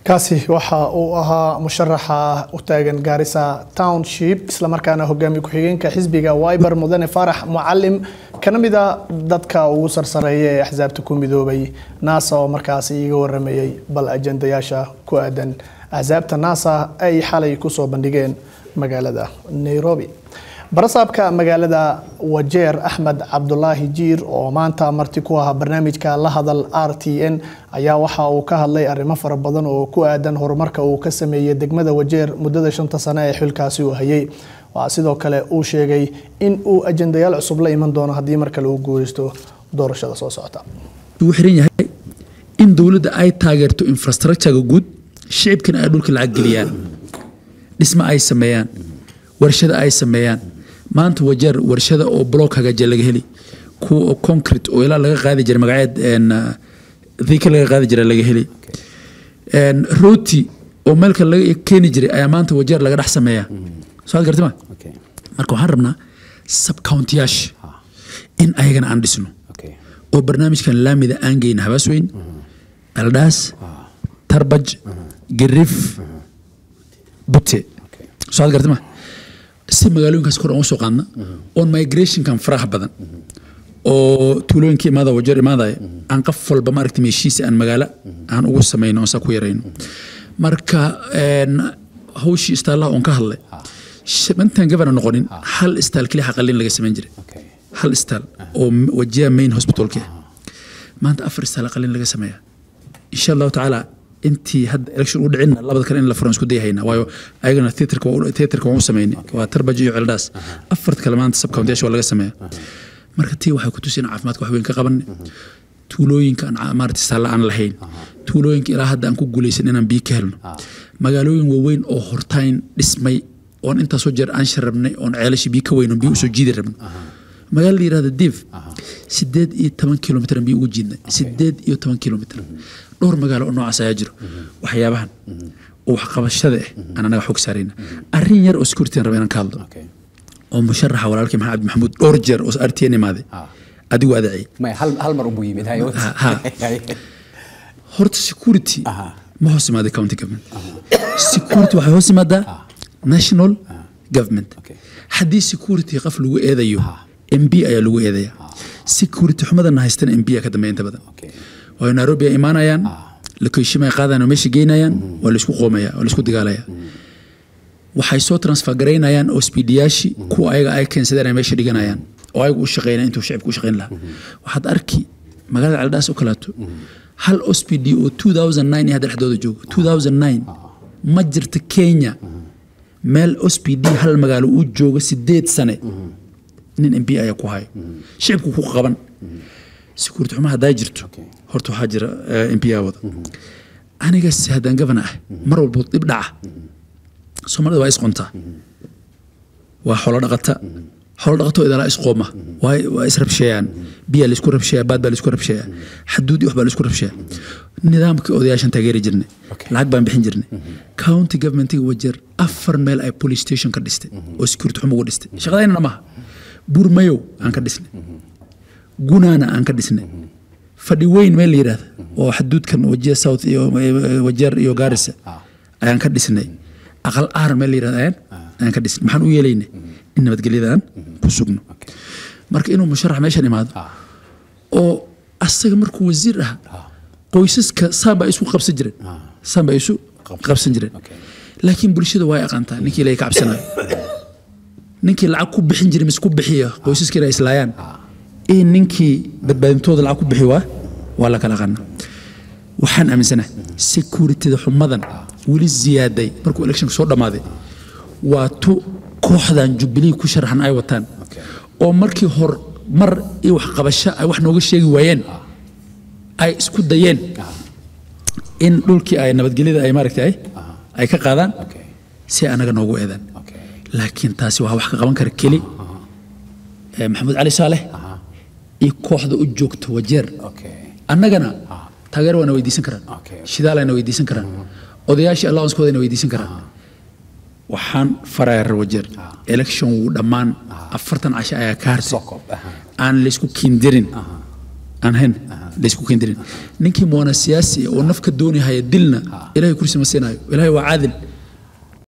kaasi waxa uu ahaa musharaxa u taagan Garissa Township isla markaana hogaamiye ku-xigeenka xisbiga Wiper Mudane Farax Mucallim kana mid ah dadka ugu sarsareeyay ee axsaabta ku midoobay NASA oo markaas iiga waramayay bal ajendayaasha ku aadan axsaabta NASA ay xalay ku soo bandhigeen magaalada Nairobi. barasaabka magaalada Wajeer Axmed Cabdullaahi Jiir oo maanta marti ku ah barnaamijka la hadal RTN ayaa waxa uu ka hadlay arrimo fara badan oo ku aadan horumarka uu ka sameeyay degmada Wajeer muddada 5 sano ee xilkaasi uu hayay. waa sidoo kale uu sheegay in uu ajendayaal cusub la iman doono haddii marka lagu guuleysto doorashada soo socota. uu xiran yahay in dawladda ay taageerto infrastructure guud shacabkana ay dhulka lacag geliyaan dhisma ay sameeyaan warshada ay sameeyaan maanta Wajeer warshada oo block hagaajin laga heli ku concrete oo ilaa laga qaadi jiray magaceed dhika laga qaadi jiray laga heli rooti oo meelka laga keeni jiray ayaa maanta Wajeer laga dhax sameeyaa soo gartama marka waxaan rabnaa sub county-yash in ayagana aan dhisno oo barnaamijkan laamida aan geyn Habasweyn Aldaas Tarbaj Garif Bute soo gartama si magaalooyinkaas kor ugu soo qaadna on migration kan faraha badan oo tuulooyinkii imaada Wajeer imaada aan qaf walba ma aragtay meeshiisa aan magaalo aan ugu sameeyno oo ku yareyno marka hawshi istaalaha on ka hadlay intaan governor noqonin hal istaal kaliya qalin laga sameyn jiray hal istaal oo Wajeer main hospitalka maanta 4 istaal qalin laga sameeyaa insha Allah taala intii had election u dhicina labada kale in la furan isku dayayna waayo ayagana theaterka uu sameeyay waa Tarbaj iyo Aldaas afar kale maanta sub county laga sameeyaa marka tii waxay ku tusina caafimaadka wax weyn ka qaban tuulooyinka aan maartay sala aan lahayn tuulooyinka ilaa hadda aan ku guuleysan inaan biyo ka helno magaalooyin waaweyn oo hortaan dhismay oo inta soo jeer aan sharabnay oo ceelasha biyo ka weyn oo biyo soo jiidi rabno magaalada yiraahdo Div 18 kilomitir biyo ugu jiidnay 18 kilomitir dhowr magaalo oo noocaas ayaa jiro waxyaabahan oo wax qabashada ah anaga xog saarayna arrin yar oo security rabeen ka hadlo oo musharaxa walaalkii Maxamed Maxamuud dhowr jeer oo RTN imaaday adigu adacay ma hal mar uu yimid hayo horta security ma hoos imaada county government security waxa hoos imaada national government haddii security qaf lagu eedayo MB ayaa lagu eedaya security xumadana haystan MB ka dambeynta badan oo Nairobi imaanayaan la kayshimay qaadana meesha geynayaan waa la isku qoomaya waa la isku dagaalaya waxay soo transfer gareynayaan OSPD-yaashi ku ayaga ay keensadeen meesha dhiganayaan oo ay u shaqeynayaan intuu shacabku u shaqeyn lahaa waxaad arki magaalada Aldaas oo kalaato hal OSPD oo 2009 hadda dhexdooda joogo 2009 ma jirta Kenya meel OSPD hal magaalo uu joogo 8 sano nin MB ayaa ku hay shacabku ku qaban security xuma haday jirto horta waxa jira MP wada aniga sahadan governor mar walba dib dhaca Soomaalida waa isqonta waa xoolo dhaqato idala isqooma waa israbshayaan biya la isku rabshayaa baad baa la isku rabshayaa xuduudi wax baa la isku rabshayaa nidaamka odayaashan taageeri jirnay lacag baan bixin jirnay county government-ga Wajeer 4 meel ay police station ka dhistay oo security xuma ugu dhistay shaqadayna ma burmayo aan ka dhisnay gunaana aan ka dhisnay fadhi weyn meel yiraahdo oo xuduudkan Wajeer South iyo Wajeer iyo Garissa ayaan ka dhisnay aqal aar meel yiraahdo ayaan ka dhisnay maxaan u yeelaynay in nabadgelyadaan ku sugno marka inuu musharax meeshan imaado oo asaga markuu wasiir ah qoysaska saaba isu qabsan jireen laakiin bulshada way aqaantaa ninkii la ka cabsanayo ninkii lacag ku bixin jiray misku bixiyo qoysaska ay islaayaan ninkii badbaadintooda lacag ku bixi waa la kala qana waxaan aaminsanahay security-da xumadan wali ziyaaday markuu election soo dhamaaday waa tu kooxdan Jubilee ku sharaxan ay wataan oo markii hor mar ay wax qabasho ay wax nooga sheegi waayeen ay isku dayeen in dhulkii ay nabadgelyada ay maaragtay ay ka qaadaan si anaga noogu eedan laakiin taasi waa wax ka qaban kara keli Maxamed Ali Saleh iyo kooxda u joogto Wajeer annagana taageer wana weydiisan karaan shidaalana weydiisan karaan odayaashii allowance-kooda weydiisan karaan waxaan faraayar Wajeer election uu dhamaan 40 casho ayaa ka hartay aan la isku kiindirin aan hayn laysku keendirin ninkii moona siyaasi oo nafka doonaya dilna ilaahay kursi ma siinayo ilaahay waa caadil